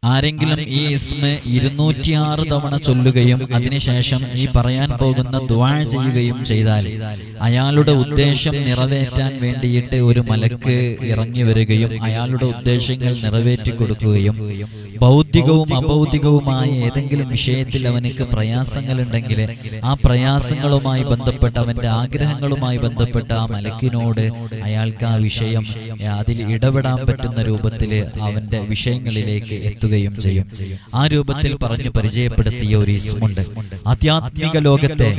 ആരെങ്കിലും ഈ ഇസ്മ 206 തവണ ചൊല്ലുകയും അതിനുശേഷം ഈ പറയാൻ പോകുന്ന ദുആ ചെയ്യുകയും ചെയ്താൽ അയാളുടെ ഉദ്ദേശം നിറവേറ്റാൻ വേണ്ടിയിട്ട് ഒരു മലക്ക് ഇറങ്ങി വരികയും അയാളുടെ ഉദ്ദേശങ്ങൾ നിറവേറ്റി കൊടുക്കുകയും ഭൗതികവും അഭൗതികവുമായ ഏതെങ്കിലും വിഷയത്തിൽ അവനക്ക് പ്രയാസങ്ങളുണ്ടെങ്കിൽ ആ പ്രയാസങ്ങളുമായി ബന്ധപ്പെട്ട അവന്റെ ആഗ്രഹങ്ങളുമായി ബന്ധപ്പെട്ട ആ മലക്കിനോട് അയാൾക്ക് ആ വിഷയം അതിൽ ഇടപെടാൻ പറ്റുന്ന രൂപത്തിൽ അവന്റെ വിഷയങ്ങളിലേക്ക് എത്തുകയും ചെയ്യും. ആ രൂപത്തിൽ പറഞ്ഞു പരിചയപ്പെടുത്തിയ ഒരു ഇസ്മുണ്ട്. ആധ്യാത്മിക ലോകത്തെ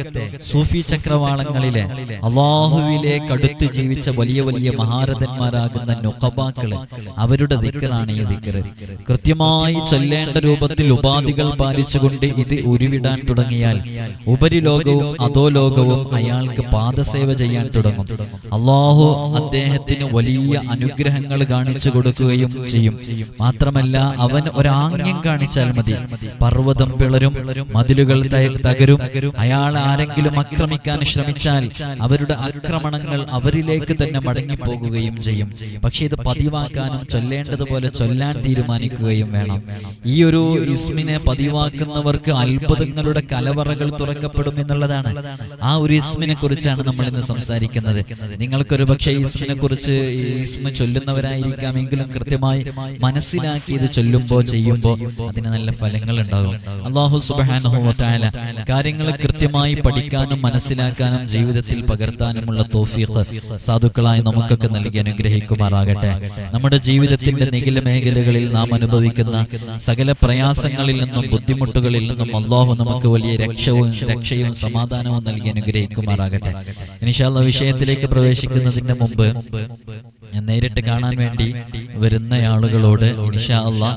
സൂഫി ചക്രവാളങ്ങളിലെ അള്ളാഹുവിലേക്ക് അടുത്ത് ജീവിച്ച വലിയ വലിയ മഹാരഥന്മാരാകുന്ന നുഖബാക്കള് അവരുടെ ദിക്റാണ് ഈ ദിക്റ്. കൃത്യമായി ചൊല്ലേണ്ട രൂപത്തിൽ ഉപാധികൾ പാലിച്ചുകൊണ്ട് ഇത് ഉരുവിടാൻ തുടങ്ങിയാൽ ഉപരിലോകവും അധോലോകവും അയാൾക്ക് പാദസേവ ചെയ്യാൻ തുടങ്ങും. അള്ളാഹു അദ്ദേഹത്തിന് വലിയ അനുഗ്രഹങ്ങൾ കാണിച്ചു കൊടുക്കുകയും ചെയ്യും. മാത്രമല്ല അവൻ ഒരാംഗ്യം കാണിച്ചാൽ മതി, പർവ്വതം പിളരും, മതിലുകൾ തകരും. അയാൾ ആരെങ്കിലും ആക്രമിക്കാൻ ശ്രമിച്ചാൽ അവരുടെ ആക്രമണങ്ങൾ അവരിലേക്ക് തന്നെ മടങ്ങിപ്പോകുകയും ചെയ്യും. പക്ഷെ ഇത് പതിവാക്കാനും ചൊല്ലേണ്ടതുപോലെ ചൊല്ലാൻ തീരുമാനിക്കുകയും വേണം. ഈ ഒരു ഇസ്മിനെ പതിവാക്കുന്നവർക്ക് അത്ഭുതങ്ങളുടെ കലവറകൾ തുറക്കപ്പെടും എന്നുള്ളതാണ്. ആ ഒരു ഇസ്മിനെ കുറിച്ചാണ് നമ്മൾ ഇന്ന് സംസാരിക്കുന്നത്. നിങ്ങൾക്കൊരു പക്ഷേ ഇസ്മിനെ കുറിച്ച് ഇസ്മ ചൊല്ലുന്നവരായിരിക്കാമെങ്കിലും കൃത്യമായി മനസ്സിലാക്കി ഇത് ചൊല്ലുമ്പോൾ ചെയ്യുമ്പോൾ അതിന് നല്ല ഫലങ്ങൾ ഉണ്ടാകും. അല്ലാഹു സുബ്ഹാനഹു വ തആല കാര്യങ്ങൾ കൃത്യമായി പഠിക്കാനും മനസ്സിലാക്കാനും ജീവിതത്തിൽ പകർത്താനുമുള്ള തൗഫീഖ് സാധുക്കളായി നമുക്കൊക്കെ നൽകി അനുഗ്രഹിക്കുമാറാകട്ടെ. നമ്മുടെ ജീവിതത്തിന്റെ നിഖില മേഖലകളിൽ നാം അനുഭവിക്കുന്ന സകല പ്രയാസങ്ങളിൽ നിന്നും ബുദ്ധിമുട്ടുകളിൽ നിന്നും അല്ലാഹു നമുക്ക് വലിയ രക്ഷയും സമാധാനവും നൽകി അനുഗ്രഹിക്കുമാറാകട്ടെ. ഇൻഷാ അല്ലാഹ് വിഷയത്തിലേക്ക് പ്രവേശിക്കുന്നതിന് മുമ്പ് നേരിട്ട് കാണാൻ വേണ്ടി വരുന്ന ആളുകളോട് ഇൻഷാ അല്ലാഹ്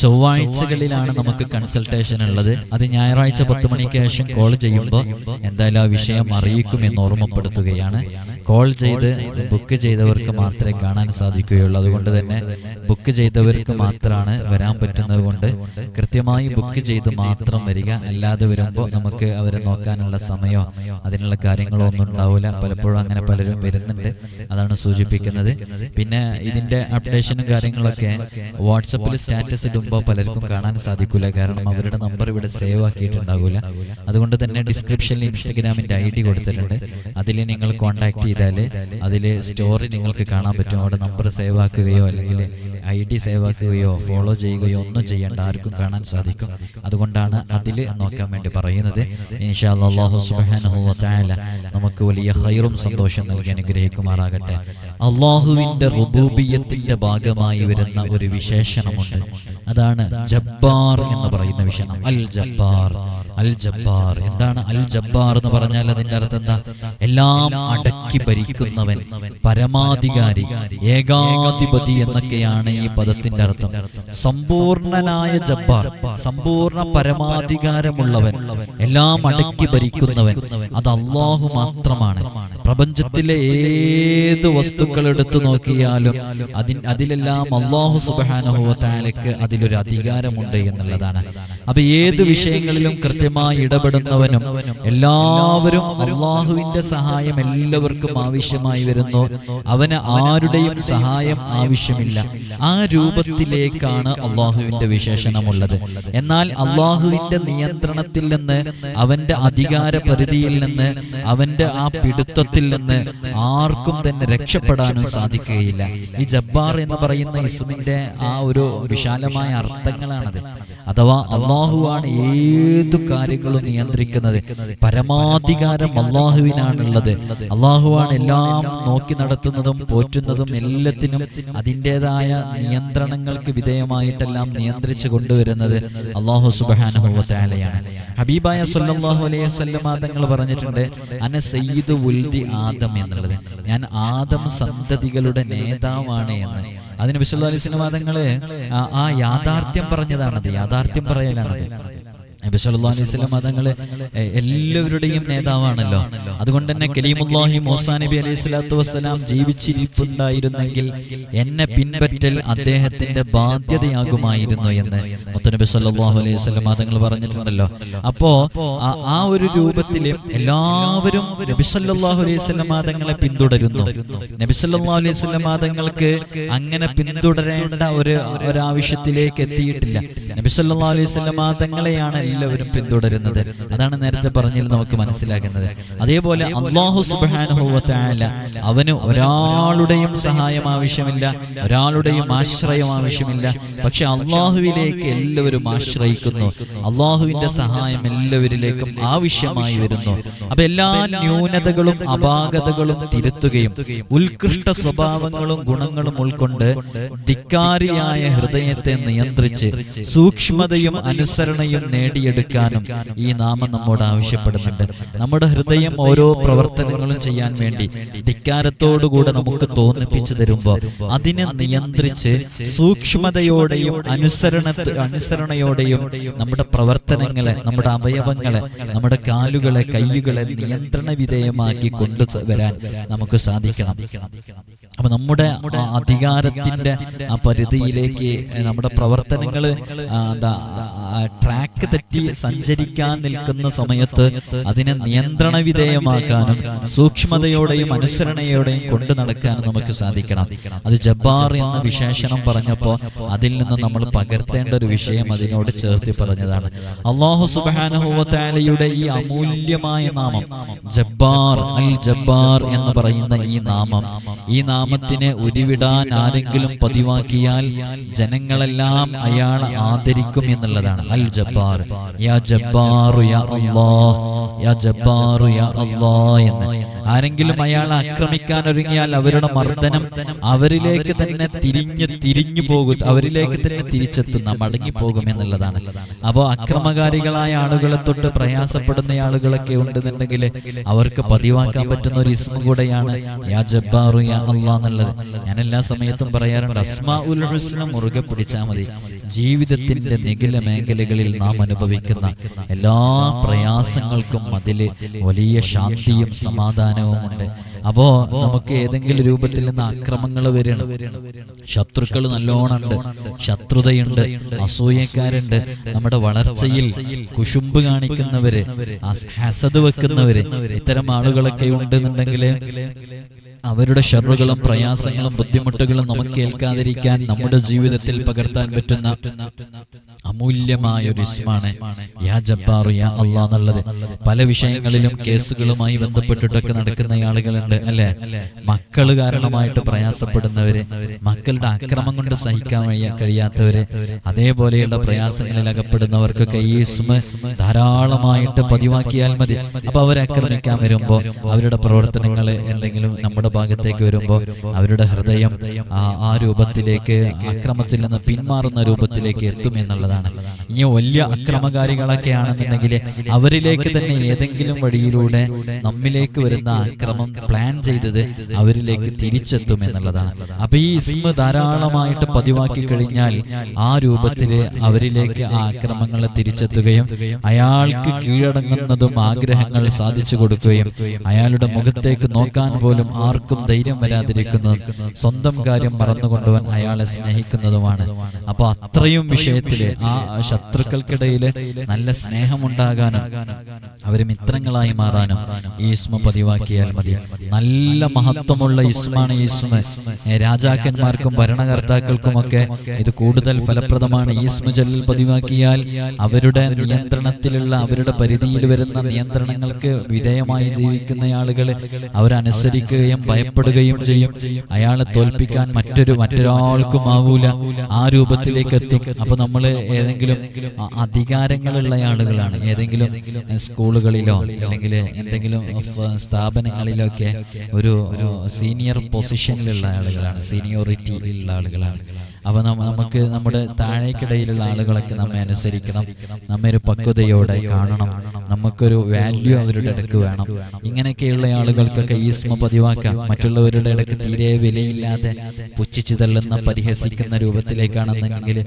ചൊവ്വാഴ്ചകളിലാണ് നമുക്ക് കൺസൾട്ടേഷൻ ഉള്ളത്. അത് ഞായറാഴ്ച 10 മണിക്ക് ശേഷം കോൾ ചെയ്യുമ്പോൾ എന്തായാലും ആ വിഷയം അറിയിക്കുമെന്ന് ഓർമ്മപ്പെടുത്തുകയാണ്. കോൾ ചെയ്ത് ബുക്ക് ചെയ്തവർക്ക് മാത്രമേ കാണാൻ സാധിക്കുകയുള്ളൂ. അതുകൊണ്ട് തന്നെ ബുക്ക് ചെയ്തവർക്ക് മാത്രമാണ് വരാൻ പറ്റുന്നത് കൊണ്ട് കൃത്യമായി ബുക്ക് ചെയ്ത് മാത്രം വരിക. അല്ലാതെ വരുമ്പോൾ നമുക്ക് അവരെ നോക്കാനുള്ള സമയമോ അതിനുള്ള കാര്യങ്ങളോ ഒന്നും ഉണ്ടാവില്ല. പലപ്പോഴും അങ്ങനെ പലരും വരുന്നുണ്ട്, അതാണ് സൂചിപ്പിക്കുന്നത്. പിന്നെ ഇതിന്റെ അപ്ഡേഷനും കാര്യങ്ങളൊക്കെ വാട്സപ്പിൽ സ്റ്റാറ്റസ് ഇടുമ്പോൾ പലർക്കും കാണാൻ സാധിക്കില്ല, കാരണം അവരുടെ നമ്പർ ഇവിടെ സേവ് ആക്കിയിട്ടുണ്ടാകില്ല. അതുകൊണ്ട് തന്നെ ഡിസ്ക്രിപ്ഷനിൽ ഇൻസ്റ്റഗ്രാമിന്റെ ID കൊടുത്തിട്ടുണ്ട്. അതിൽ നിങ്ങൾ കോൺടാക്ട് ചെയ്താൽ അതിൽ സ്റ്റോറി നിങ്ങൾക്ക് കാണാൻ പറ്റും. അവിടെ നമ്പർ സേവ് ആക്കുകയോ അല്ലെങ്കിൽ ID സേവ് ആക്കുകയോ ഫോളോ ചെയ്യുകയോ ഒന്നും ചെയ്യേണ്ട, ആർക്കും കാണാൻ സാധിക്കും. അതുകൊണ്ടാണ് അതിൽ നോക്കാൻ വേണ്ടി പറയുന്നത്. ഇൻഷാ അല്ലാഹ് അല്ലാഹു സുബ്ഹാനഹു വ തആല നമുക്ക് വലിയ ഖൈറും സന്തോഷം നൽകി അനുഗ്രഹിക്കുമാറാകട്ടെ. അല്ലാഹുവിന്റെ റുബൂബിയത്തിന്റെ ഭാഗമായി വരുന്ന ഒരു വിശേഷണമുണ്ട്. അതാണ് ജബ്ബാർ എന്ന് പറയുന്ന വിശേഷണം. അൽ ജബ്ബാർ, അൽ ജബ്ബാർ. എന്താണ് അൽ ജബ്ബാർ എന്ന് പറഞ്ഞാൽ അതിന്റെ അർത്ഥം എന്താ? എല്ലാം അടക്കി ഭരിക്കുന്നവൻ, പരമാധികാരി, ഏകാധിപതി എന്നൊക്കെയാണ് ഈ പദത്തിന്റെ അർത്ഥം. സമ്പൂർണനായ ജബ്ബാർ, സമ്പൂർണ്ണ പരമാധികാരമുള്ളവൻ, എല്ലാം അടക്കി ഭരിക്കുന്നവൻ, അത് അല്ലാഹു മാത്രമാണ്. പ്രപഞ്ചത്തിലെ ഏത് വസ്തുക്കൾ എടുത്തു നോക്കിയാലും അതിലെല്ലാം അല്ലാഹു സുബ്ഹാനഹു വ തആലയ്ക്ക് അതിലൊരു അധികാരമുണ്ട് എന്നുള്ളതാണ്. അപ്പൊ ഏത് വിഷയങ്ങളിലും കൃത്യമായി ഇടപെടുന്നവനും, എല്ലാവരും അല്ലാഹുവിന്റെ സഹായം എല്ലാവർക്കും ആവശ്യമായി വരുന്നു. അവന് ആരുടെയും സഹായം ആവശ്യമില്ല. ആ രൂപത്തിലേക്കാണ് അല്ലാഹുവിന്റെ വിശേഷണമുള്ളത്. എന്നാൽ അല്ലാഹുവിന്റെ നിയന്ത്രണത്തിൽ നിന്ന്, അവന്റെ അധികാര പരിധിയിൽ നിന്ന്, അവന്റെ ആ പിടുത്തത്തിൽ നിന്ന് ആർക്കും തന്നെ രക്ഷപ്പെടാനും സാധിക്കുകയില്ല. ഈ ജബ്ബാർ എന്ന് പറയുന്ന ഇസ്മിന്റെ ആ ഒരു വിശാലമായ അർത്ഥങ്ങളാണത്. അഥവാ അള്ളാഹുവാണ് ഏതു കാര്യങ്ങളും നിയന്ത്രിക്കുന്നത്. പരമാധികാരം അള്ളാഹുവിനാണുള്ളത്. അള്ളാഹുവാണ് എല്ലാം നോക്കി നടത്തുന്നതും പോറ്റുന്നതും, എല്ലാത്തിനും അതിൻ്റെതായ നിയന്ത്രണങ്ങൾക്ക് വിധേയമായിട്ടെല്ലാം നിയന്ത്രിച്ചു കൊണ്ടുവരുന്നത് അള്ളാഹു സുബ്ഹാനഹു വ തആലയാണ്. ഹബീബായ സല്ലല്ലാഹു അലൈഹി വസല്ലം തങ്ങൾ പറഞ്ഞിട്ടുണ്ട്, അന സയ്യിദു വുൽദി ആദം എന്നുള്ളത്. ഞാൻ ആദം സന്തതികളുടെ നേതാവാണ് എന്ന്. അതിന് നബി സല്ലല്ലാഹു അലൈഹി വസല്ലം തങ്ങള് ആ യാഥാർത്ഥ്യം പറഞ്ഞതാണത്, യാഥാർത്ഥ്യം പറയലാണത്. നബി സല്ലല്ലാഹു അലൈഹി വസല്ലം തങ്ങൾ എല്ലാവരുടെയും നേതാവാണല്ലോ. അതുകൊണ്ട് തന്നെ കലീമുല്ലാഹി മൂസാ നബി അലൈഹി സ്വലാത്തു വസ്സലാം ജീവിച്ചിരിപ്പുണ്ടായിരുന്നെങ്കിൽ എന്നെ പിൻപറ്റൽ അദ്ദേഹത്തിന്റെ ബാധ്യതയാകുമായിരുന്നു എന്ന് മുത്തനബി സല്ലല്ലാഹു അലൈഹി വസല്ലം തങ്ങൾ പറഞ്ഞിട്ടുണ്ടല്ലോ. അപ്പോ ആ ഒരു രൂപത്തിൽ എല്ലാവരും നബി സല്ലല്ലാഹു അലൈഹി വസല്ലം തങ്ങളെ പിന്തുടരുന്നു. നബി സല്ലല്ലാഹു അലൈഹി വസല്ലം തങ്ങൾക്ക് അങ്ങനെ പിന്തുടരേണ്ട ഒരാവശ്യത്തിലേക്ക് എത്തിയിട്ടില്ല. നബി സല്ലല്ലാഹു അലൈഹി വസല്ലം തങ്ങളെയാണ് എല്ലാവരും പിന്തുടരുന്നത്. അതാണ് നേരത്തെ പറഞ്ഞതിൽ നമുക്ക് മനസ്സിലാക്കുന്നത്. അതേപോലെ അല്ലാഹു സുബ്ഹാനഹു വ തആല അവന് ഒരാളുടെയും സഹായം ആവശ്യമില്ല, ഒരാളുടെയും ആശ്രയം ആവശ്യമില്ല. പക്ഷെ അള്ളാഹുവിലേക്ക് എല്ലാവരും ആശ്രയിക്കുന്നു. അള്ളാഹുവിന്റെ സഹായം എല്ലാവരിലേക്കും ആവശ്യമായി വരുന്നു. അപ്പൊ എല്ലാ ന്യൂനതകളും അപാകതകളും തിരുത്തുകയും ഉത്കൃഷ്ട സ്വഭാവങ്ങളും ഗുണങ്ങളും ഉൾക്കൊണ്ട് ധിക്കാരിയായ ഹൃദയത്തെ നിയന്ത്രിച്ച് സൂക്ഷ്മതയും അനുസരണയും നേടിയെടുക്കാനും ഈ നാമം നമ്മോട് ആവശ്യപ്പെടുന്നുണ്ട്. നമ്മുടെ ഹൃദയം ഓരോ പ്രവർത്തനങ്ങളും ചെയ്യാൻ വേണ്ടി ധിക്കാരത്തോടുകൂടെ നമുക്ക് തോന്നിപ്പിച്ചു തരുമ്പോൾ അതിനെ നിയന്ത്രിച്ച് സൂക്ഷ്മതയോടെയും അനുസരണയോടെയും നമ്മുടെ പ്രവർത്തനങ്ങളെ, നമ്മുടെ അവയവങ്ങളെ, നമ്മുടെ കാലുകളെ, കൈകളെ നിയന്ത്രണ വിധേയമാക്കി കൊണ്ടുവരാൻ നമുക്ക് സാധിക്കണം. അപ്പൊ നമ്മുടെ അധികാരത്തിന്റെ ആ പരിധിയിലേക്ക് നമ്മുടെ പ്രവർത്തനങ്ങൾ ട്രാക്ക് തെറ്റി സഞ്ചരിക്കാൻ നിൽക്കുന്ന സമയത്ത് അതിനെ നിയന്ത്രണ വിധേയമാക്കാനും സൂക്ഷ്മതയോടെയും അനുസരണയോടെയും കൊണ്ടു നടക്കാനും നമുക്ക് സാധിക്കണം. അത് ജബ്ബാർ എന്ന വിശേഷണം പറഞ്ഞപ്പോൾ അതിൽ നിന്ന് നമ്മൾ പകർത്തേണ്ട ഒരു വിഷയം അതിനോട് ചേർത്തി പറഞ്ഞതാണ്. അല്ലാഹു സുബ്ഹാനഹു വ തആലയുടെ ഈ അമൂല്യമായ നാമം ജബ്ബാർ, അൽ ജബ്ബാർ എന്ന് പറയുന്ന ഈ നാമത്തിനെ ഉരുവിടാൻ ആരെങ്കിലും പതിവാക്കിയാൽ ജനങ്ങളെല്ലാം അയാളെ ആദരിക്കും എന്നുള്ളതാണ്. അൽ ജബ്ബാർ, യാ ജബ്ബാറു യാ അല്ലാഹ്, യാ ജബ്ബാറു യാ അല്ലാഹ് എന്ന്. ആരെങ്കിലും അയാളെ ആക്രമിക്കാൻ ഒരുങ്ങിയാൽ അവരുടെ മർദ്ദനം അവരിലേക്ക് തന്നെ തിരിഞ്ഞു പോകും, അവരിലേക്ക് തന്നെ തിരിച്ചെത്തുന്ന മടങ്ങിപ്പോകും എന്നുള്ളതാണ്. അപ്പോൾ അക്രമകാരികളായ ആളുകളെ തൊട്ട് പ്രയാസപ്പെടുന്ന ആളുകളൊക്കെ ഉണ്ടെന്നുണ്ടെങ്കിൽ അവർക്ക് പതിവാക്കാൻ പറ്റുന്ന ഒരു ഇസ്മ കൂടെയാണ് യാ ജബ്ബാറു യാ അല്ലാഹ് എന്നുള്ളത്. ഞാൻ എല്ലാ സമയത്തും പറയാറുണ്ട്, അസ്മാഉൽ ഹുസ്ന മുറുകെ പിടിച്ചാൽ മതി. ജീവിതത്തിന്റെ നിഖില മേഖലകളിൽ നാം അനുഭവിക്കുന്ന എല്ലാ പ്രയാസങ്ങൾക്കും അതില് വലിയ ശാന്തിയും സമാധാനവും ഉണ്ട്. അപ്പോ നമുക്ക് ഏതെങ്കിലും രൂപത്തിൽ നിന്ന് അക്രമങ്ങൾ വരണം. ശത്രുക്കൾ നല്ലോണം ഉണ്ട്, ശത്രുതയുണ്ട്, അസൂയക്കാരുണ്ട്, നമ്മുടെ വളർച്ചയിൽ കുശുമ്പ് കാണിക്കുന്നവര്, ഹസദ് വെക്കുന്നവര്, ഇത്തരം ആളുകളൊക്കെ ഉണ്ടെന്നുണ്ടെങ്കിൽ അവരുടെ ഷർറുകളും പ്രയാസങ്ങളും ബുദ്ധിമുട്ടുകളും നമുക്ക് ഏൽക്കാതിരിക്കാൻ നമ്മുടെ ജീവിതത്തിൽ പകർത്താൻ പറ്റുന്ന അമൂല്യമായ ഒരു ഇസ്മാണ് യാ ജബ്ബാറു യാ അല്ലാഹ് എന്നുള്ളത്. പല വിഷയങ്ങളിലും കേസുകളുമായി ബന്ധപ്പെട്ടിട്ടൊക്കെ നടക്കുന്ന ആളുകളുണ്ട്, അല്ലെ? മക്കള് കാരണമായിട്ട് പ്രയാസപ്പെടുന്നവര്, മക്കളുടെ അക്രമം കൊണ്ട് സഹിക്കാൻ കഴിയാത്തവര്, അതേപോലെയുള്ള പ്രയാസങ്ങളിൽ അകപ്പെടുന്നവർക്കൊക്കെ ഈ ഇസ്മ ധാരാളമായിട്ട് പതിവാക്കിയാൽ മതി. അപ്പൊ അവരെ ആക്രമിക്കാൻ വരുമ്പോ, അവരുടെ പ്രവർത്തനങ്ങൾ എന്തെങ്കിലും നമ്മുടെ ഭാഗത്തേക്ക് വരുമ്പോൾ അവരുടെ ഹൃദയം ആ രൂപത്തിലേക്ക്, അക്രമത്തിൽ നിന്ന് പിന്മാറുന്ന രൂപത്തിലേക്ക് എത്തും എന്നുള്ളതാണ്. ഇനി വലിയ അക്രമകാരികളൊക്കെ ആണെന്നുണ്ടെങ്കിൽ അവരിലേക്ക് തന്നെ ഏതെങ്കിലും വഴിയിലൂടെ നമ്മിലേക്ക് വരുന്ന അക്രമം പ്ലാൻ ചെയ്തത് അവരിലേക്ക് തിരിച്ചെത്തും എന്നുള്ളതാണ്. അപ്പൊ ഈ ഇസ്മ ധാരാളമായിട്ട് പതിവാക്കി കഴിഞ്ഞാൽ ആ രൂപത്തില് അവരിലേക്ക് ആ അക്രമങ്ങളെ തിരിച്ചെത്തുകയും അയാൾക്ക് കീഴടങ്ങുന്നതും ആഗ്രഹങ്ങൾ സാധിച്ചു കൊടുക്കുകയും അയാളുടെ മുഖത്തേക്ക് നോക്കാൻ പോലും ആർക്കും ധൈര്യം വരാതിരിക്കുന്നതും സ്വന്തം കാര്യം മറന്നുകൊണ്ടുവൻ അയാളെ സ്നേഹിക്കുന്നതുമാണ്. അപ്പൊ അത്രയും വിഷയത്തില് ആ ശത്രുക്കൾക്കിടയിൽ നല്ല സ്നേഹമുണ്ടാകാനും അവര് മിത്രങ്ങളായി മാറാനും ഈ ഇസ്മ പതിവാക്കിയാൽ മതി. നല്ല മഹത്വമുള്ള ഇസ്മാണ് ഈ ഇസ്മ. രാജാക്കന്മാർക്കും ഭരണകർത്താക്കൾക്കുമൊക്കെ ഇത് കൂടുതൽ ഫലപ്രദമാണ്. ഈ ഇസ്മ ചൊല്ലൽ പതിവാക്കിയാൽ അവരുടെ നിയന്ത്രണത്തിലുള്ള, അവരുടെ പരിധിയിൽ വരുന്ന നിയന്ത്രണങ്ങൾക്ക് വിധേയമായി ജീവിക്കുന്ന ആളുകൾ അവരനുസരിക്കുകയും ഭയപ്പെടുകയും ചെയ്യും. അയാളെ തോൽപ്പിക്കാൻ മറ്റൊരാൾക്കും ആവൂല, ആ രൂപത്തിലേക്ക് എത്തും. അപ്പൊ നമ്മള് ഏതെങ്കിലും അധികാരങ്ങളുള്ള ആളുകളാണ്, ഏതെങ്കിലും സ്കൂളുകളിലോ അല്ലെങ്കിൽ എന്തെങ്കിലും സ്ഥാപനങ്ങളിലോ ഒക്കെ ഒരു സീനിയർ പൊസിഷനിലുള്ള ആളുകളാണ്, സീനിയോറിറ്റി ഉള്ള ആളുകളാണ്. അപ്പൊ നമുക്ക് നമ്മുടെ താഴേക്കിടയിലുള്ള ആളുകളൊക്കെ നമ്മെ അനുസരിക്കണം, നമ്മെ ഒരു പക്വതയോടെ കാണണം, നമുക്കൊരു വാല്യൂ അവരുടെ ഇടയ്ക്ക് വേണം. ഇങ്ങനെയൊക്കെയുള്ള ആളുകൾക്കൊക്കെ ഈ ഇസ്മ പതിവാക്കാം. മറ്റുള്ളവരുടെ ഇടയ്ക്ക് തീരെ വിലയില്ലാതെ പുച്ഛിച്ചു തള്ളുന്ന പരിഹസിക്കുന്ന രൂപത്തിലേക്കാണെന്നുണ്ടെങ്കിൽ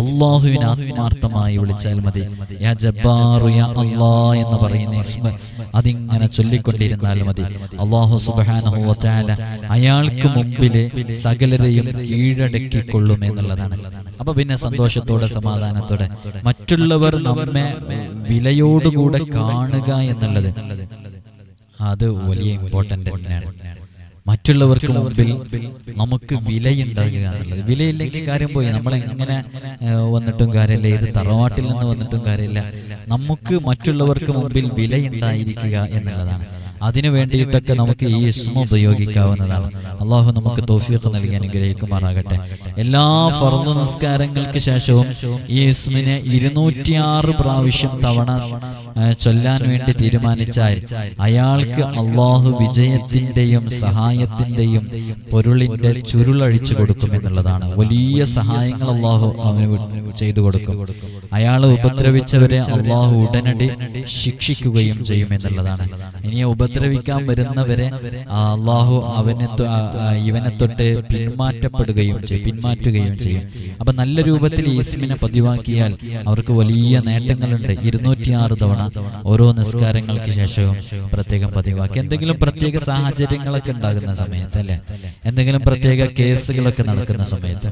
അള്ളാഹുവിനെ ആത്മാർത്ഥമായി വിളിച്ചാൽ മതി. യാ ജബ്ബാറു യാ അല്ലാ എന്ന് പറയുന്ന ഇസ്മ അതിങ്ങനെ ചൊല്ലിക്കൊണ്ടിരുന്നാൽ മതി. അല്ലാഹു സുബ്ഹാനഹു വ തആല അയാൾക്ക് മുമ്പിൽ സകലരെയും കീഴടക്കിക്കൊള്ളും എന്നുള്ളതാണ്. അപ്പൊ പിന്നെ സന്തോഷത്തോടെ സമാധാനത്തോടെ മറ്റുള്ളവർ നമ്മെ വിലയോടുകൂടെ കാണുക എന്നുള്ളത് അത് വലിയ ഇമ്പോർട്ടൻ്റ് തന്നെയാണ്. മറ്റുള്ളവർക്ക് മുമ്പിൽ നമുക്ക് വിലയുണ്ടാകുക എന്നുള്ളത്. വിലയില്ലെങ്കിൽ കാര്യം പോയി. നമ്മളെങ്ങനെ വന്നിട്ടും കാര്യമില്ല, ഏത് തറവാട്ടിൽ നിന്ന് വന്നിട്ടും കാര്യമില്ല. നമുക്ക് മറ്റുള്ളവർക്ക് മുമ്പിൽ വിലയുണ്ടായിരിക്കുക എന്നുള്ളതാണ്. അതിനു വേണ്ടിയിട്ടൊക്കെ നമുക്ക് ഈ ഇസ്മ ഉപയോഗിക്കാവുന്നതാണ്. അള്ളാഹു നമുക്ക് തൗഫീഖ് നൽകി അനുഗ്രഹിക്കുമാറാകട്ടെ. എല്ലാ ഫർള് നിസ്കാരങ്ങൾക്ക് ശേഷവും ഈ ഇസ്മിനെ 206 പ്രാവശ്യം തവണ ചൊല്ലാൻ വേണ്ടി തീരുമാനിച്ചാൽ അയാൾക്ക് അള്ളാഹു വിജയത്തിന്റെയും സഹായത്തിന്റെയും പൊരുളിന്റെ ചുരുളഴിച്ചു കൊടുക്കും എന്നുള്ളതാണ്. വലിയ സഹായങ്ങൾ അള്ളാഹു അവന് ചെയ്തു കൊടുക്കും. അയാളെ ഉപദ്രവിച്ചവരെ അള്ളാഹു ഉടനടി ശിക്ഷിക്കുകയും ചെയ്യും എന്നുള്ളതാണ്. ഇനി ഉപദ്രവിക്കാൻ വരുന്നവരെ അള്ളാഹു ഇവനെ തൊട്ട് പിന്മാറ്റുകയും ചെയ്യും. അപ്പൊ നല്ല രൂപത്തിൽ ഈ ഇസ്മിനെ പതിവാക്കിയാൽ അവർക്ക് വലിയ നേട്ടങ്ങളുണ്ട്. 206 തവണ ഓരോ നിസ്കാരങ്ങൾക്ക് ശേഷവും പ്രത്യേകം പതിവാക്കി. എന്തെങ്കിലും പ്രത്യേക സാഹചര്യങ്ങളൊക്കെ ഉണ്ടാകുന്ന സമയത്ത്, അല്ലെ, എന്തെങ്കിലും പ്രത്യേക കേസുകളൊക്കെ നടക്കുന്ന സമയത്ത്,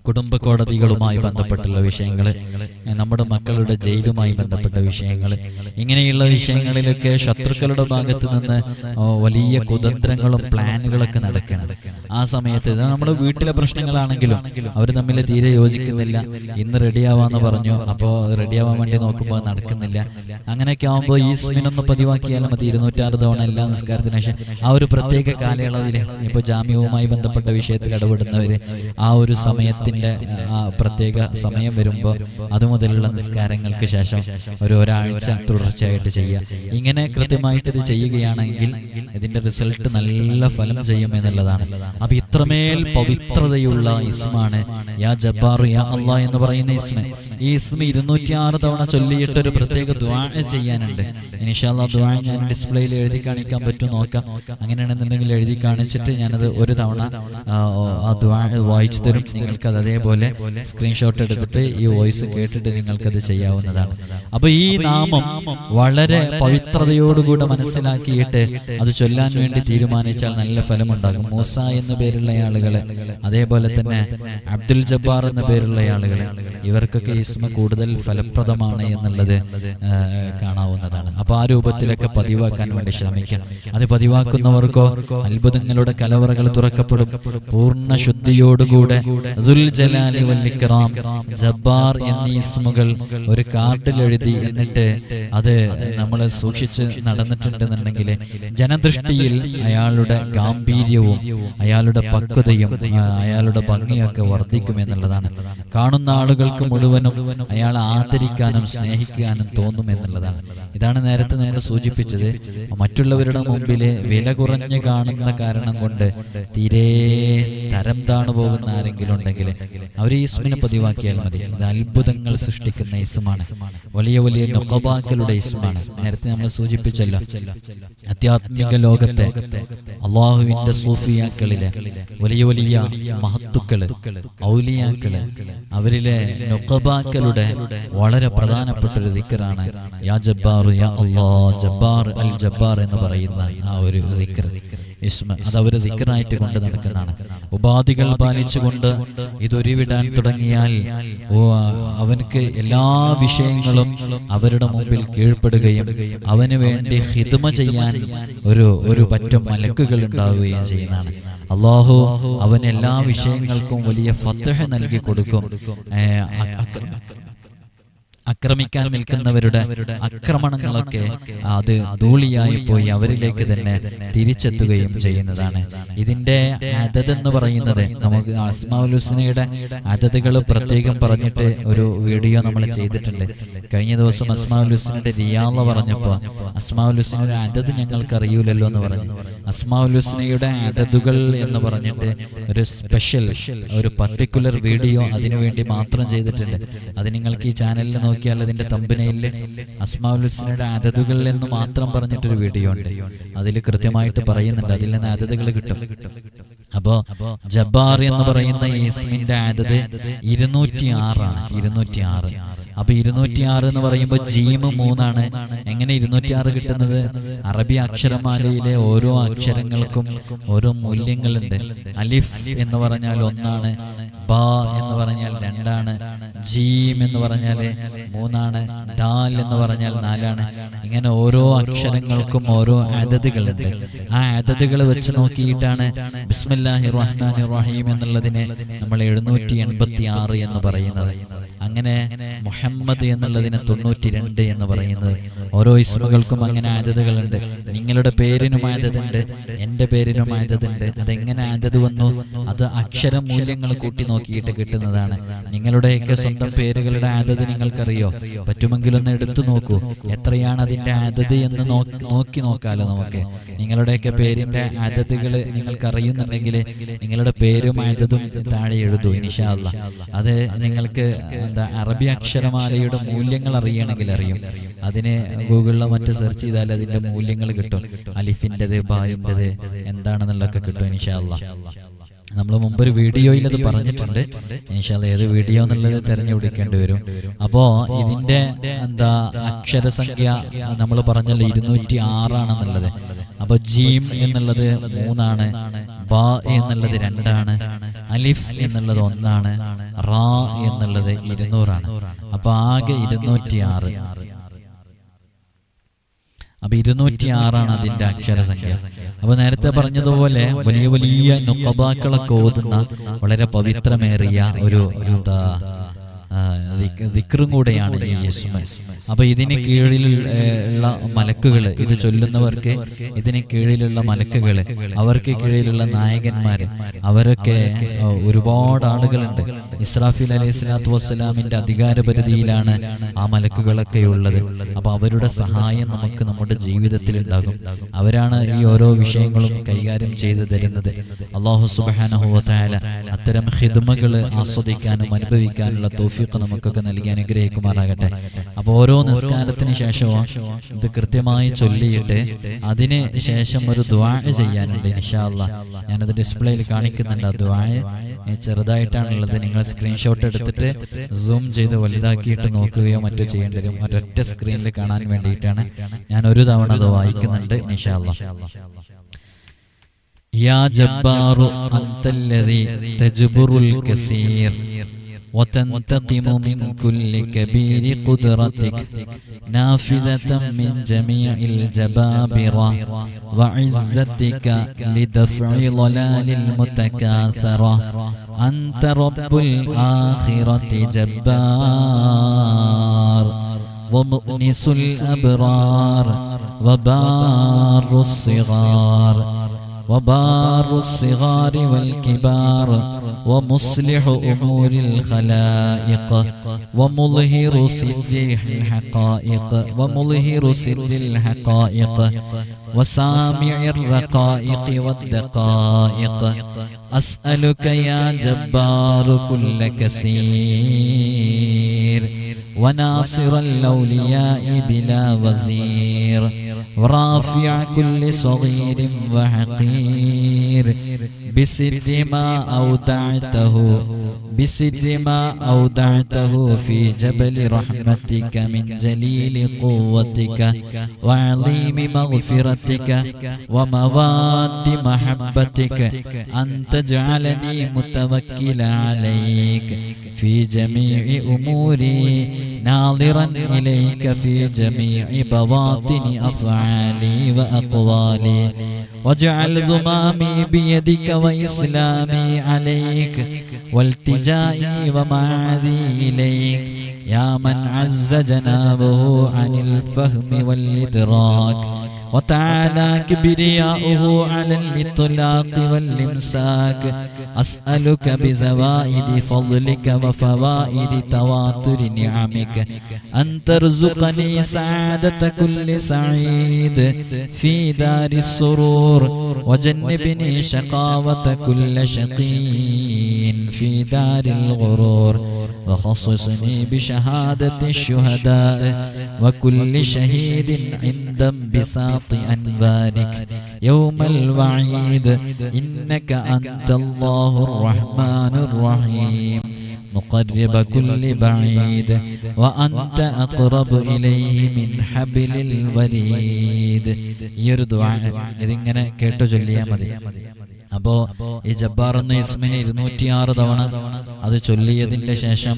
കുടുംബ കോടതികളുമായി ബന്ധപ്പെട്ടുള്ള വിഷയങ്ങൾ, നമ്മുടെ മക്കളുടെ ജയിലുമായി ബന്ധപ്പെട്ട വിഷയങ്ങൾ, ഇങ്ങനെയുള്ള വിഷയങ്ങളിലൊക്കെ ശത്രുക്കളുടെ ഭാഗത്ത് നിന്ന് വലിയ കുതന്ത്രങ്ങളും പ്ലാനുകളൊക്കെ നടക്കണം. ആ സമയത്ത് നമ്മുടെ വീട്ടിലെ പ്രശ്നങ്ങളാണെങ്കിലും അവർ തമ്മിൽ തീരെ യോജിക്കുന്നില്ല. ഇന്ന് റെഡിയാവാന്ന് പറഞ്ഞു, അപ്പോൾ റെഡിയാവാൻ വേണ്ടി നോക്കുമ്പോൾ നടക്കുന്നില്ല. അങ്ങനെയൊക്കെ ആകുമ്പോൾ ഈ ഇസ്മിനൊന്ന് പതിവാക്കിയാലും മതി. 206 തവണ എല്ലാ നിസ്കാരത്തിന് ശേഷം ആ ഒരു പ്രത്യേക കാലയളവിൽ, ഇപ്പോൾ ജാമ്യവുമായി ബന്ധപ്പെട്ട വിഷയത്തിൽ ഇടപെടുന്നവര് ആ ഒരു സമയത്തിന് ആ പ്രത്യേക സമയം വരുമ്പോൾ അതുമുതലുള്ള നിസ്കാരങ്ങൾക്ക് ശേഷം ഒരാഴ്ച തുടർച്ചയായിട്ട് ചെയ്യുക. ഇങ്ങനെ കൃത്യമായിട്ട് ഇത് ചെയ്യുകയാണെങ്കിൽ ഇതിന്റെ റിസൾട്ട് നല്ല ഫലം ചെയ്യും എന്നുള്ളതാണ്. അപ്പൊ ഇത്രമേൽ പവിത്രതയുള്ള ഇസ്മാണ് യാ ജബ്ബാർ യാ അല്ലാ എന്ന് പറയുന്ന ഇസ്മ. ഈ ഇസ്മ 206 തവണ ചൊല്ലിയിട്ട് ഒരു പ്രത്യേക ദുആ ചെയ്യാനുണ്ട്. ഇൻഷാ അല്ലാഹ് ദുആ ഞാൻ ഡിസ്പ്ലേയിൽ എഴുതി കാണിക്കാൻ പറ്റും, നോക്കാം. അങ്ങനെയാണെന്നുണ്ടെങ്കിൽ എഴുതി കാണിച്ചിട്ട് ഞാനത് ഒരു തവണ ആ ദുആ വായിച്ചു തരും. നിങ്ങൾക്കത് അതേപോലെ സ്ക്രീൻഷോട്ട് എടുത്തിട്ട് ഈ വോയിസ് കേട്ടിട്ട് നിങ്ങൾക്കത് ചെയ്യാവുന്നതാണ്. അപ്പൊ ഈ നാമം വളരെ പവിത്രതയോടുകൂടെ മനസ്സിലാക്കിയിട്ട് അത് ചൊല്ലാൻ വേണ്ടി തീരുമാനിച്ചാൽ നല്ല ഫലമുണ്ടാകും. മൂസ എന്ന പേരുള്ള ആളുകളെ, അതേപോലെ തന്നെ അബ്ദുൽ ജബ്ബാർ എന്ന പേരുള്ള ആളുകളെ, ഇവർക്കൊക്കെ ഇസ്മ കൂടുതൽ ഫലപ്രദമാണ് എന്നുള്ളത് കാണാവുന്നതാണ്. അപ്പൊ ആ രൂപത്തിലൊക്കെ പതിവാക്കാൻ വേണ്ടി ശ്രമിക്കാം. അത് പതിവാക്കുന്നവർക്കോ അത്ഭുതങ്ങളുടെ കലവറകൾ തുറക്കപ്പെടും. പൂർണ്ണ ശുദ്ധിയോടുകൂടെ ജലാലി വൽ ഇക്റാം ജബ്ബാർ എന്നീ ഇസ്മുകൾ ഒരു കാർഡിൽ എഴുതി എന്നിട്ട് അത് നമ്മൾ സൂക്ഷിച്ച് നടന്നിട്ടുണ്ടെന്നുണ്ടെങ്കിൽ ജനദൃഷ്ടിയിൽ അയാളുടെ ഗാംഭീര്യവും അയാളുടെ പക്വതയും അയാളുടെ ഭംഗിയൊക്കെ വർദ്ധിക്കുമെന്നുള്ളതാണ്. കാണുന്ന ആളുകൾക്ക് മുഴുവനും അയാളെ ആദരിക്കാനും സ്നേഹിക്കാനും തോന്നുമെന്നുള്ളതാണ്. ഇതാണ് നേരത്തെ നമ്മൾ സൂചിപ്പിച്ചത്. മറ്റുള്ളവരുടെ മുമ്പിൽ വില കുറഞ്ഞു കാണുന്ന കാരണം കൊണ്ട് തീരെ തരം താണു പോകുന്ന ആരെങ്കിലും ഉണ്ടെങ്കിൽ അവർ ഈ ഇസ്മിനെ പതിവാക്കിയാൽ മതി. ഇത് അത്ഭുതങ്ങൾ സൃഷ്ടിക്കുന്ന ഇസ്മാണ്. വലിയ വലിയ നുഖബാക്കളുടെ ഇസ്മാണ്. നേരത്തെ നമ്മൾ സൂചിപ്പിച്ചല്ലോ, ആധ്യാത്മിക ലോകത്തെ അള്ളാഹുവിന്റെ സൂഫിയാക്കളിലെ വലിയ വലിയ മഹത്തുക്കള്, ഔലിയാക്കള്, അവരിലെ നുഖബാക്കളുടെ വളരെ പ്രധാനപ്പെട്ട ഒരു ദിക്റാണ് യാ ജബ്ബാർ യാ അല്ലാ. ജബ്ബാർ അൽ ജബ്ബാർ എന്ന് പറയുന്ന ആ ഒരു ദിക്ർ ഇസ്മ അത് അവർ ദിക്റായിട്ട് കൊണ്ട് നടക്കുന്നതാണ്. ഉപാധികൾ പാലിച്ചുകൊണ്ട് ഇതൊരുവിടാൻ തുടങ്ങിയാൽ അവനക്ക് എല്ലാ വിഷയങ്ങളും അവരുടെ മുമ്പിൽ കീഴ്പ്പെടുകയും അവന് വേണ്ടി ഖിദ്മ ചെയ്യാൻ ഒരു പറ്റം മലക്കുകൾ ഉണ്ടാവുകയും ചെയ്യുന്നതാണ്. അള്ളാഹു അവന് എല്ലാ വിഷയങ്ങൾക്കും വലിയ ഫത്ഹ് നൽകി കൊടുക്കും. ആക്രമിക്കാൻ നിൽക്കുന്നവരുടെ ആക്രമണങ്ങളൊക്കെ അത് ധൂളിയായി പോയി അവരിലേക്ക് തന്നെ തിരിച്ചെത്തുകയും ചെയ്യുന്നതാണ്. ഇതിന്റെ അദദ് എന്ന് പറയുന്നത് നമുക്ക് അസ്മാഉൽ ഹുസ്നയുടെ അദദുകൾ പ്രത്യേകം പറഞ്ഞിട്ട് ഒരു വീഡിയോ നമ്മൾ ചെയ്തിട്ടുണ്ട്. കഴിഞ്ഞ ദിവസം അസ്മാഉൽ ഹുസ്നയുടെ റിയാള പറഞ്ഞപ്പോൾ അസ്മാഉൽ ഹുസ്നയുടെ അദദ് ഞങ്ങൾക്ക് അറിയൂലല്ലോ എന്ന് പറഞ്ഞു. അസ്മാഉൽ ഹുസ്നയുടെ അദദുകൾ എന്ന് പറഞ്ഞിട്ട് ഒരു സ്പെഷ്യൽ ഒരു പർട്ടിക്കുലർ വീഡിയോ അതിനുവേണ്ടി മാത്രം ചെയ്തിട്ടുണ്ട്. അത് നിങ്ങൾക്ക് ഈ ചാനലിൽ നോക്കിയാൽ അതിന്റെ തമ്പനയില് അസ്മാഉൽ ഹുസ്നയുടെ അദദുകൾ എന്ന് മാത്രം പറഞ്ഞിട്ടൊരു വീഡിയോ ഉണ്ട്. അതിൽ കൃത്യമായിട്ട് പറയുന്നുണ്ട്, അതിൽ നിന്ന് അദദുകൾ കിട്ടും. അപ്പോ ജബ്ബാർ എന്ന് പറയുന്ന ഈ ഇസ്മിന്റെ അദദ് 206 ആണ്. 206. അപ്പൊ 206 എന്ന് പറയുമ്പോൾ ജീമ് 3 ആണ്. എങ്ങനെ 206 കിട്ടുന്നത്? അറബി അക്ഷരമാലയിലെ ഓരോ അക്ഷരങ്ങൾക്കും ഓരോ മൂല്യങ്ങളുണ്ട്. അലിഫ് എന്ന് പറഞ്ഞാൽ 1 ആണ്, ബ എന്ന് പറഞ്ഞാൽ 2 ആണ്, ജീം എന്ന് പറഞ്ഞാൽ 3 ആണ്, ദാൽ എന്ന് പറഞ്ഞാൽ 4 ആണ്. ഇങ്ങനെ ഓരോ അക്ഷരങ്ങൾക്കും ഓരോ അദദുകളുണ്ട്. ആ അദദുകൾ വെച്ച് നോക്കിയിട്ടാണ് ബിസ്മില്ലാഹിർ റഹ്മാനിർ റഹീം എന്നുള്ളതിനെ നമ്മൾ 786 എന്ന് പറയുന്നത്. അങ്ങനെ മുഹമ്മദ് എന്നുള്ളതിന് 92 എന്ന് പറയുന്നത്. ഓരോ ഇസ്മുകൾക്കും അങ്ങനെ അദദുകളുണ്ട്. നിങ്ങളുടെ പേരിനും അദദുണ്ട്, എൻ്റെ പേരിനും അദദുണ്ട്. അതെങ്ങനെ അദദ് വന്നു? അത് അക്ഷര മൂല്യങ്ങൾ കൂട്ടി നോക്കിയിട്ട് കിട്ടുന്നതാണ്. നിങ്ങളുടെയൊക്കെ സ്വന്തം പേരുകളുടെ അദദ് നിങ്ങൾക്കറിയോ? പറ്റുമെങ്കിലൊന്ന് എടുത്തു നോക്കൂ, എത്രയാണ് അതിന്റെ അദദ് എന്ന് നോക്കി നോക്കാലോ നമുക്ക്. നിങ്ങളുടെയൊക്കെ പേരിന്റെ അദദുകൾ നിങ്ങൾക്ക് അറിയുന്നുണ്ടെങ്കിൽ നിങ്ങളുടെ പേരും അദദും താഴെ എഴുതൂ ഇൻഷാ അല്ലാഹ്. അത് നിങ്ങൾക്ക് അറബി അക്ഷരമാലയുടെ മൂല്യങ്ങൾ അറിയണമെങ്കിൽ അറിയും. അതിന് ഗൂഗിളിലോ മറ്റ് സെർച്ച് ചെയ്താൽ അതിന്റെ മൂല്യങ്ങൾ കിട്ടും. അലിഫിൻ്റെത്, ബായിൻ്റെത് എന്താണെന്നുള്ളതൊക്കെ കിട്ടും ഇൻഷാ അല്ലാഹ്. നമ്മൾ മുമ്പൊരു വീഡിയോയിൽ അത് പറഞ്ഞിട്ടുണ്ട്. ഇൻഷാ അല്ലാഹ് ഏത് വീഡിയോ എന്നുള്ളത് തിരഞ്ഞുപിടിക്കേണ്ടി വരും. അപ്പോ ഇതിന്റെ അക്ഷരസംഖ്യ നമ്മൾ പറഞ്ഞല്ലോ 206 ആണെന്നുള്ളത്. അപ്പൊ ജീം എന്നുള്ളത് 3 ആണ്, ബ എന്നുള്ളത് 2 ആണ്, അലിഫ് എന്നുള്ളത് 1 ആണ്, റാ എന്നുള്ളത് 200 ആണ്. അപ്പൊ ആകെ 206. അപ്പൊ 206 ആണ് അതിന്റെ അക്ഷരസംഖ്യ. അപ്പൊ നേരത്തെ പറഞ്ഞതുപോലെ വലിയ വലിയ നുഖബാക്കളൊക്കെ ഓതുന്ന വളരെ പവിത്രമേറിയ ഒരു ദിക്റും കൂടെയാണ് ഈ ഇസ്മ. അപ്പൊ ഇതിന് കീഴിലുള്ള മലക്കുകൾ, ഇത് ചൊല്ലുന്നവർക്ക് ഇതിന് കീഴിലുള്ള മലക്കുകൾ, അവർക്ക് കീഴിലുള്ള നായകന്മാര്, അവരൊക്കെ ഒരുപാട് ആളുകളുണ്ട്. ഇസ്രാഫീൽ അലൈഹി സ്വലാത്തു വസ്സലാമിന്റെ അധികാരപരിധിയിലാണ് ആ മലക്കുകളൊക്കെ ഉള്ളത്. അപ്പൊ അവരുടെ സഹായം നമുക്ക് നമ്മുടെ ജീവിതത്തിൽ ഉണ്ടാകും. അവരാണ് ഈ ഓരോ വിഷയങ്ങളും കൈകാര്യം ചെയ്തു തരുന്നത്. അല്ലാഹു സുബ്ഹാനഹു വ തആല അത്തരം ഖിദ്മകൾ ആസ്വദിക്കാനും അനുഭവിക്കാനുള്ള തൗഫീഖ് നമുക്കൊക്കെ നൽകി അനുഗ്രഹിക്കുമാറാകട്ടെ. അപ്പൊ ഓരോ നിസ്കാരത്തിന് ശേഷവും ഇത് കൃത്യമായി ചൊല്ലിയിട്ട് അതിന് ശേഷം ഒരു ദുആ ചെയ്യാനുണ്ട് ഇൻഷാ അല്ലാഹ്. ഞാനത് ഡിസ്പ്ലേയിൽ കാണിക്കുന്നുണ്ട്. ആ ദുആ ചെറുതായിട്ടാണുള്ളത്. നിങ്ങൾ സ്ക്രീൻഷോട്ട് എടുത്തിട്ട് സൂം ചെയ്ത് വലുതാക്കിയിട്ട് നോക്കുകയോ മറ്റോ ചെയ്യേണ്ടി വരും. ഒരൊറ്റ സ്ക്രീനിൽ കാണാൻ വേണ്ടിയിട്ടാണ്. ഞാൻ ഒരു തവണ അത് വായിക്കുന്നുണ്ട് ഇൻഷാ അല്ലാഹ്. യാ ജബ്ബാറു അന്തല്ലദീ തജ്ബുറുൽ കസീർ وتنتقم من كل كبير قدرتك نافذة من جميع الجبابرة وعزتك لدفع ضلال المتكاثرة أنت رب الآخرة جبار ومؤنس الأبرار وبار الصغار والكبار ومصلح أمور الخلائق ومظهر سر الحقائق وسامع الرقائق والدقائق أسألك يا جبار كل كثير وناصر الأولياء بلا وزير ورافع كل صغير وحقير بسد ما أودعته في جبل رحمتك من جليل قوتك وعظيم مغفرتك ومواد محبتك أن تجعلني متوكلا عليك في جميع أموري ناظرا إليك في جميع بواطن أفعالي وأقوالي واجعل ضمامي بيدك وإسلامي عليك والتجائي ومعاذي إليك يا من عز جنابه عن الفهم والإدراك وتعالى كبرياؤه على الإطلاق والإمساك أسألك بزوائد فضلك وفوائد تواتر نعمك أن ترزقني سعادة كل سعيد في دار السرور وجنبني شقاوة كل شقي في دار الغرور وخصصني بشهادة الشهداء وكل شهيد عند انبساط أنوارك يوم الوعيد إنك أنت الله الرحمن الرحيم مقرب كل بعيد وأنت أقرب إليه من حبل الوريد. ഈ ഒരു ദുആ ഇതിങ്ങനെ കേട്ടു ചൊല്ലിയാൽ മതി. അപ്പോ ഈ ജബ്ബാർ എന്ന ഇസ്മിനെ 206 തവണ അത് ചൊല്ലിയതിന്റെ ശേഷം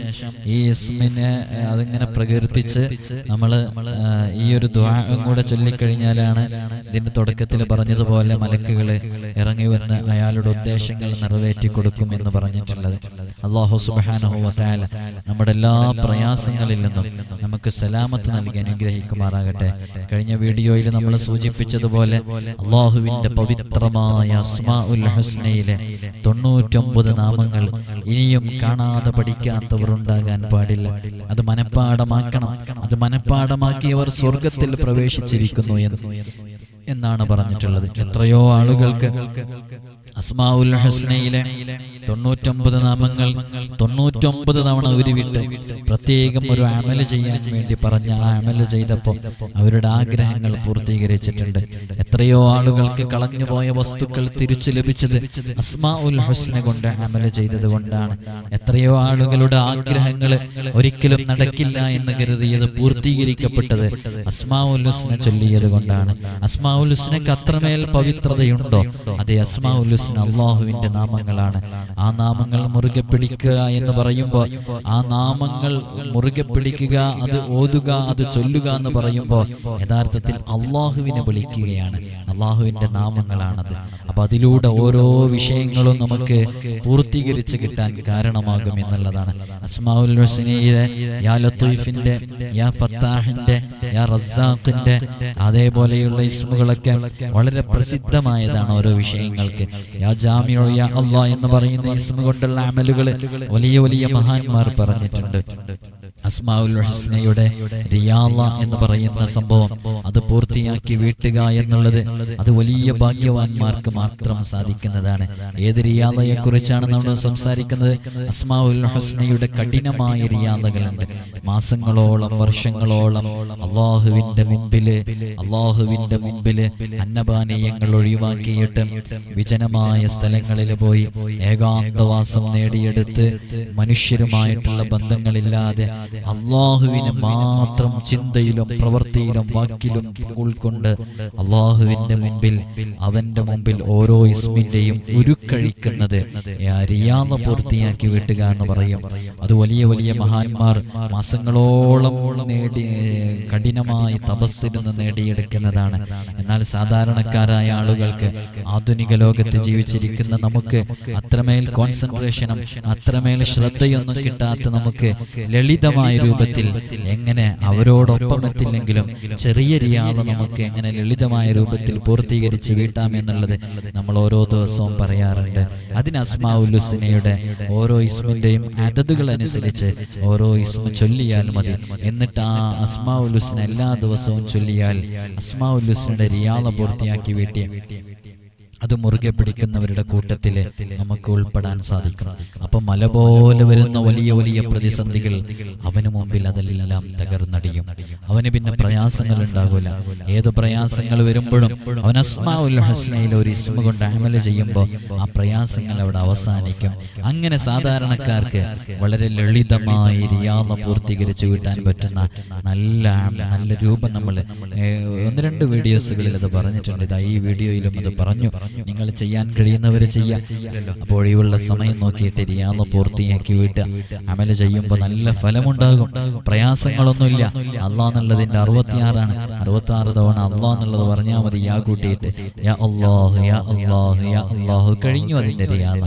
ഈ ഇസ്മിനെ അതിങ്ങനെ പ്രകീർത്തിച്ച് നമ്മൾ ഈ ഒരു ദുആഉം കൂടെ ചൊല്ലിക്കഴിഞ്ഞാലാണ് ഇതിന്റെ തുടക്കത്തിൽ പറഞ്ഞതുപോലെ മലക്കുകൾ ഇറങ്ങി വന്ന് അയാളുടെ ഉദ്ദേശങ്ങൾ നിറവേറ്റി കൊടുക്കും എന്ന് പറഞ്ഞിട്ടുള്ളത്. അല്ലാഹു സുബ്ഹാനഹു വ തആല നമ്മുടെ എല്ലാ പ്രയാസങ്ങളിൽ നിന്നും നമുക്ക് സലാമത്ത് നൽകി അനുഗ്രഹിക്കുമാറാകട്ടെ. കഴിഞ്ഞ വീഡിയോയിൽ നമ്മൾ സൂചിപ്പിച്ചതുപോലെ അല്ലാഹുവിന്റെ പവിത്രമായ അസ്മാഉൽ ഹുസ്നയിലെ 99 നാമങ്ങൾ ഇനിയും കാണാതെ പഠിക്കാത്തവർ ഉണ്ടാകാൻ പാടില്ല. അത് മനഃപ്പാഠമാക്കണം. അത് മനഃപ്പാഠമാക്കിയവർ സ്വർഗത്തിൽ പ്രവേശിച്ചിരിക്കുന്നു എന്നാണ് പറഞ്ഞിട്ടുള്ളത്. എത്രയോ ആളുകൾക്ക് അസ്മാഉൽ ഹുസ്നയിലെ 99 നാമങ്ങൾ 99 തവണ ഉരുവിട്ട് പ്രത്യേകം ഒരു അമല് ചെയ്യാൻ വേണ്ടി പറഞ്ഞ ആ അമല് ചെയ്തപ്പോൾ അവരുടെ ആഗ്രഹങ്ങൾ പൂർത്തീകരിച്ചിട്ടുണ്ട്. എത്രയോ ആളുകൾക്ക് കളഞ്ഞുപോയ വസ്തുക്കൾ തിരിച്ചു ലഭിച്ചത് അസ്മാഉൽ ഹുസ്ന കൊണ്ട് അമല് ചെയ്തത് കൊണ്ടാണ്. എത്രയോ ആളുകളുടെ ആഗ്രഹങ്ങൾ ഒരിക്കലും നടക്കില്ല എന്ന് കരുതിയത് പൂർത്തീകരിക്കപ്പെട്ടത് അസ്മാഉൽ ഹുസ്ന ചൊല്ലിയത് കൊണ്ടാണ്. അസ്മാഉൽ ഹുസ്നക്ക് അത്രമേൽ പവിത്രതയുണ്ടോ? അതേ, അസ്മാഉൽ ഹുസ്ന അല്ലാഹുവിന്റെ നാമങ്ങളാണ്. ആ നാമങ്ങൾ മുറുകെ പിടിക്കുക എന്ന് പറയുമ്പോൾ, ആ നാമങ്ങൾ മുറുകെ പിടിക്കുക, അത് ഓതുക, അത് ചൊല്ലുക എന്ന് പറയുമ്പോൾ യഥാർത്ഥത്തിൽ അള്ളാഹുവിനെ വിളിക്കുകയാണ്. അള്ളാഹുവിന്റെ നാമങ്ങളാണത്. അപ്പൊ അതിലൂടെ ഓരോ വിഷയങ്ങളും നമുക്ക് പൂർത്തീകരിച്ച് കിട്ടാൻ കാരണമാകും എന്നുള്ളതാണ്. അസ്മാഉൽ ഹുസ്നയിലെ യാ ലത്തീഫിന്റെ, യാ ഫത്താഹിന്റെ, യാ റസ്സാഖിന്റെ അതേപോലെയുള്ള ഇസ്മുകളൊക്കെ വളരെ പ്രസിദ്ധമായതാണ് ഓരോ വിഷയങ്ങൾക്ക്. യാ ജാമിഉ യാ അല്ലാഹ് എന്ന് പറയുന്ന ഇസ്മ കൊണ്ടുള്ള അമലുകൾ വലിയ വലിയ മഹാന്മാർ പറഞ്ഞിട്ടുണ്ട്. അസ്മാഉൽ ഹുസ്നയുടെ റിയാള എന്ന് പറയുന്ന സംഭവം അത് പൂർത്തിയാക്കി വീട്ടുക എന്നുള്ളത് അത് വലിയ ഭാഗ്യവാന്മാർക്ക് മാത്രം സാധിക്കുന്നതാണ്. ഏത് റിയാളയെ കുറിച്ചാണ് നമ്മൾ സംസാരിക്കുന്നത്? അസ്മാഉൽ ഹുസ്നയുടെ കഠിനമായ റിയാളകളുണ്ട്. മാസങ്ങളോളം വർഷങ്ങളോളം അള്ളാഹുവിന്റെ മുമ്പില് അന്നപാനീയങ്ങൾ ഒഴിവാക്കിയിട്ട് വിജനമായ സ്ഥലങ്ങളിൽ പോയി ഏകാന്തവാസം നേടിയെടുത്ത് മനുഷ്യരുമായിട്ടുള്ള ബന്ധങ്ങളില്ലാതെ അള്ളാഹുവിനെ മാത്രം ചിന്തയിലും പ്രവൃത്തിയിലും വാക്കിലും ഉൾക്കൊണ്ട് അള്ളാഹുവിന്റെ മുമ്പിൽ, അവന്റെ മുമ്പിൽ ഓരോ ഇസ്മിന്റെയും ഉരുക്കഴിക്കുന്നത് റിയാള പൂർത്തിയാക്കി വിട്ടുക എന്ന് പറയും. അത് വലിയ വലിയ മഹാന്മാർ മാസങ്ങളോളം കഠിനമായി തപസ്സിരുന്ന് നേടിയെടുക്കുന്നതാണ്. എന്നാൽ സാധാരണക്കാരായ ആളുകൾക്ക്, ആധുനിക ലോകത്ത് ജീവിച്ചിരിക്കുന്ന നമുക്ക് അത്രമേൽ കോൺസെൻട്രേഷനും അത്രമേൽ ശ്രദ്ധയൊന്നും കിട്ടാത്ത നമുക്ക് ലളിതമായ രൂപത്തിൽ എങ്ങനെ അവരോടൊപ്പം എത്തില്ലെങ്കിലും ചെറിയ റിയാള നമുക്ക് എങ്ങനെ ലളിതമായ രൂപത്തിൽ പൂർത്തീകരിച്ച് വീട്ടാമെന്നുള്ളത് നമ്മൾ ഓരോ ദിവസവും പറയാറുണ്ട്. അതിന് അസ്മാഉൽ ഹുസ്നയുടെ ഓരോ ഇസ്മിന്റെയും അതതുകൾ അനുസരിച്ച് ഓരോ ഇസ്മ ചൊല്ലിയാൽ മതി. എന്നിട്ട് ആ അസ്മാഉൽ ഹുസ്ന എല്ലാ ദിവസവും ചൊല്ലിയാൽ അസ്മാഉൽ ഹുസ്നയുടെ റിയാള പൂർത്തിയാക്കി വീട്ടിയ അത് മുറുകെ പിടിക്കുന്നവരുടെ കൂട്ടത്തിൽ നമുക്ക് ഉൾപ്പെടാൻ സാധിക്കും. അപ്പൊ മല പോലെ വരുന്ന വലിയ വലിയ പ്രതിസന്ധികൾ അവന് മുമ്പിൽ അതെല്ലാം തകർന്നടിയും. അവന് പിന്നെ പ്രയാസങ്ങൾ ഉണ്ടാകൂല. ഏത് പ്രയാസങ്ങൾ വരുമ്പോഴും അവൻ അസ്മാഉൽ ഹുസ്നയിൽ ഒരു ഇസ്മ കൊണ്ട് അമല് ചെയ്യുമ്പോൾ ആ പ്രയാസങ്ങൾ അവിടെ അവസാനിക്കും. അങ്ങനെ സാധാരണക്കാർക്ക് വളരെ ലളിതമായി റിയാള പൂർത്തീകരിച്ച് വിട്ടാൻ പറ്റുന്ന നല്ല രൂപം നമ്മൾ 1-2 വീഡിയോസുകളിൽ അത് പറഞ്ഞിട്ടുണ്ട്. ഇതാ ഈ വീഡിയോയിലും അത് പറഞ്ഞു. നിങ്ങൾ ചെയ്യാൻ കഴിയുന്നവർ ചെയ്യാം. അപ്പോൾ ഒഴിവുള്ള സമയം നോക്കിയിട്ട് റിയാള പൂർത്തിയാക്കി വിട്ട് അമല് ചെയ്യുമ്പോൾ നല്ല ഫലമുണ്ടാകും. പ്രയാസങ്ങളൊന്നുമില്ല. അള്ളാഹ് എന്നുള്ളതിന്റെ 66 തവണ അള്ളാഹ് എന്നുള്ളത് പറഞ്ഞാൽ മതി. യാ കൂട്ടിയിട്ട് യാ അല്ലാഹു യാ അല്ലാഹു യാ അല്ലാഹു കഴിഞ്ഞു അതിന്റെ റിയാള.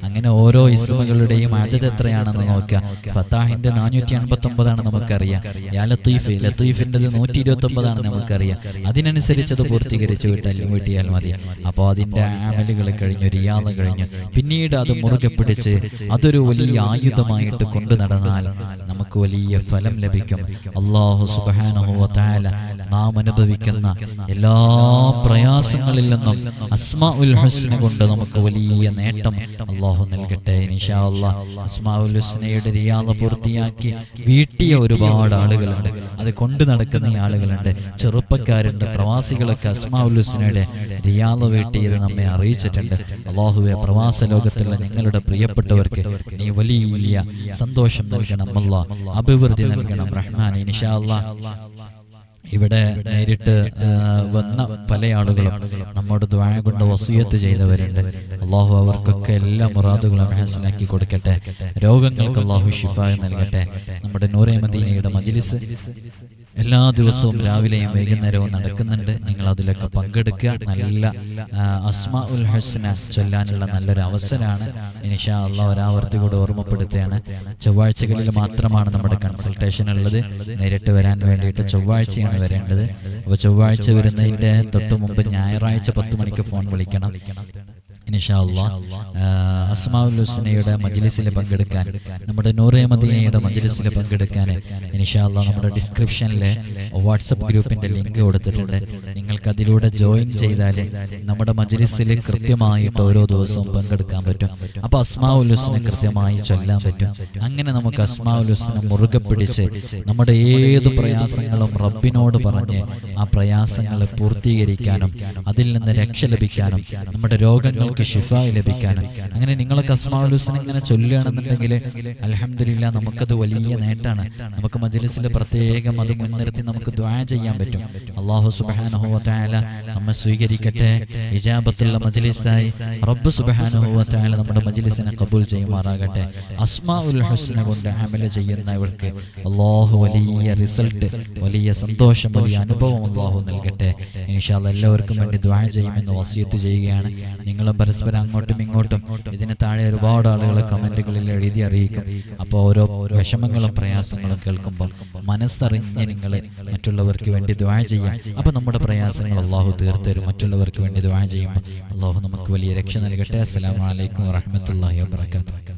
അങ്ങനെ ഓരോ ഇസ്മുകളുടെയും അദദ് എത്രയാണെന്ന് നോക്കുക. ഫത്താഹിന്റെ 489 നമുക്കറിയാം. യാ ലത്തീഫ്, ലത്തീഫിൻ്റെത് 129 നമുക്കറിയാം. അതിനനുസരിച്ച് അത് പൂർത്തീകരിച്ച് വീട്ടിയാൽ മതി. അപ്പോൾ അതിൻ്റെ അമലുകൾ കഴിഞ്ഞു, റിയാദ കഴിഞ്ഞു. പിന്നീട് അത് മുറുകെ പിടിച്ച് അതൊരു വലിയ ആയുധമായിട്ട് കൊണ്ടു നടന്നാൽ നമുക്ക് വലിയ ഫലം ലഭിക്കും. അല്ലാഹു സുബ്ഹാനഹു വ തആല നാം അനുഭവിക്കുന്ന എല്ലാ പ്രയാസങ്ങളിൽ നിന്നും അസ്മാഉൽ ഹുസ്ന കൊണ്ട് നമുക്ക് വലിയ നേട്ടം അല്ലാഹു നൽകട്ടെ ഇൻഷാ അല്ലാഹ്. അസ്മാഉൽ ഹുസ്നയുടെ റിയാദ പൂർത്തിയാക്കി വീട്ടിയ ഒരുപാട് ആളുകളുണ്ട്, അത് കൊണ്ടു നടക്കുന്ന ആളുകളുണ്ട്, ചെറുപ്പക്കാരുണ്ട്, പ്രവാസികളൊക്കെ അസ്മാഉൽ ഹുസ്നയുടെ റിയാദ വീട്ടിയത് നമ്മെ അറിയിച്ചിട്ടുണ്ട്. അല്ലാഹുവേ, പ്രവാസ ലോകത്തുള്ള ഞങ്ങളുടെ പ്രിയപ്പെട്ടവർക്ക് നീ വലിയ സന്തോഷം നൽകണം അല്ലാഹ്, അഭിവൃദ്ധി നൽകണം റഹ്മാൻ ഇൻഷാ അല്ലാഹ്. ഇവിടെ നേരിട്ട് വന്ന പല ആളുകളും നമ്മോട് ദുആ കൊണ്ട് വസിയത്ത് ചെയ്തവരുണ്ട്. അല്ലാഹു അവർക്കൊക്കെ എല്ലാ മുറാദുകളും മനസ്സിലാക്കി കൊടുക്കട്ടെ. രോഗങ്ങൾക്ക് അല്ലാഹു ശിഫ നൽകട്ടെ. നമ്മുടെ നൂറെ മദീനയുടെ മജ്ലിസ് എല്ലാ ദിവസവും രാവിലെയും വൈകുന്നേരവും നടക്കുന്നുണ്ട്. നിങ്ങൾ അതിലൊക്കെ പങ്കെടുക്കുക. നല്ല അസ്മാഉൽ ഹുസ്ന ചൊല്ലാനുള്ള നല്ലൊരു അവസരമാണ് ഇൻഷാ അല്ലാഹ്. ഒരാവർത്തി കൂടെ ഓർമ്മപ്പെടുത്തുകയാണ്, ചൊവ്വാഴ്ചകളിൽ മാത്രമാണ് നമ്മുടെ കൺസൾട്ടേഷൻ ഉള്ളത്. നേരിട്ട് വരാൻ വേണ്ടിയിട്ട് ചൊവ്വാഴ്ചയാണ് വരേണ്ടത്. അപ്പോൾ ചൊവ്വാഴ്ച വരുന്നതിൻ്റെ തൊട്ട് മുമ്പ് ഞായറാഴ്ച 10 മണിക്ക് ഫോൺ വിളിക്കണം ഇൻഷാ അല്ലാഹ്. അസ്മാഉൽ ഹുസ്നയുടെ മജ്ലിസിൽ പങ്കെടുക്കാൻ, നമ്മുടെ നൂറെ മദീനയുടെ മജ്ലിസിൽ പങ്കെടുക്കാൻ ഇൻഷാ അല്ലാഹ് നമ്മുടെ ഡിസ്ക്രിപ്ഷനിലെ വാട്സപ്പ് ഗ്രൂപ്പിൻ്റെ ലിങ്ക് കൊടുത്തിട്ടുണ്ട്. നിങ്ങൾക്ക് അതിലൂടെ ജോയിൻ ചെയ്താൽ നമ്മുടെ മജ്ലിസിൽ കൃത്യമായിട്ട് ഓരോ ദിവസവും പങ്കെടുക്കാൻ പറ്റും. അപ്പോൾ അസ്മാഉൽ ഹുസ്ന കൃത്യമായി ചൊല്ലാൻ പറ്റും. അങ്ങനെ നമുക്ക് അസ്മാഉൽ ഹുസ്ന മുറുകെ പിടിച്ച് നമ്മുടെ ഏത് പ്രയാസങ്ങളും റബ്ബിനോട് പറഞ്ഞ് ആ പ്രയാസങ്ങളെ പൂർത്തീകരിക്കാനും അതിൽ നിന്ന് രക്ഷ ലഭിക്കാനും നമ്മുടെ രോഗങ്ങൾക്ക് ശിഫ ലഭിക്കാനും. അങ്ങനെ നിങ്ങളൊക്കെ അസ്മാഉൽ ഹുസ്ന ഇങ്ങനെ ചൊല്ലുകയാണെന്നുണ്ടെങ്കിൽ അൽഹംദുലില്ലാഹ് നമുക്കത് വലിയ നേട്ടമാണ്. നമുക്ക് മജ്ലിസിൽ പ്രത്യേകം അത് മുൻനിർത്തി നമുക്ക് ദുആ ചെയ്യാൻ പറ്റും. അല്ലാഹു സുബ്ഹാനഹു വ തആല നമ്മെ സ്വീകരിക്കട്ടെ. ഇജാബത്തുള്ള മജ്ലിസായി റബ്ബ് സുബ്ഹാനഹു വ തആല നമ്മുടെ മജ്ലിസിനെ ഖബൂൽ ചെയ്യുമാറാകട്ടെ. അസ്മാഉൽ ഹുസ്ന കൊണ്ട് അമൽ ചെയ്യുന്നവർക്ക് അല്ലാഹു വലിയ റിസൾട്ട്, വലിയ സന്തോഷം, വലിയ അനുഭവം അല്ലാഹു നൽകട്ടെ ഇൻഷാ അല്ലാഹ്. എല്ലാവർക്കും വേണ്ടി ദുആ ചെയ്യുമെന്ന് വസിയത്ത് ചെയ്യുകയാണ്. നിങ്ങളും പരസ്പരം അങ്ങോട്ടും ഇങ്ങോട്ടും ഇതിന് താഴെ ഒരുപാട് ആളുകൾ കമന്റുകളിൽ എഴുതി അറിയിക്കും. അപ്പോൾ ഓരോ വിഷമങ്ങളും പ്രയാസങ്ങളും കേൾക്കുമ്പോൾ മനസ്സറിഞ്ഞ് നിങ്ങൾ മറ്റുള്ളവർക്ക് വേണ്ടി ദുആ ചെയ്യാം. അപ്പോൾ നമ്മുടെ പ്രയാസങ്ങൾ അല്ലാഹു തീർത്തരും. മറ്റുള്ളവർക്ക് വേണ്ടി ദുആ ചെയ്യുമ്പോൾ അല്ലാഹു നമുക്ക് വലിയ രക്ഷ നൽകട്ടെ. അസ്സലാമു അലൈക്കും വറഹ്മത്തുള്ളാഹി വബറകാതുഹു.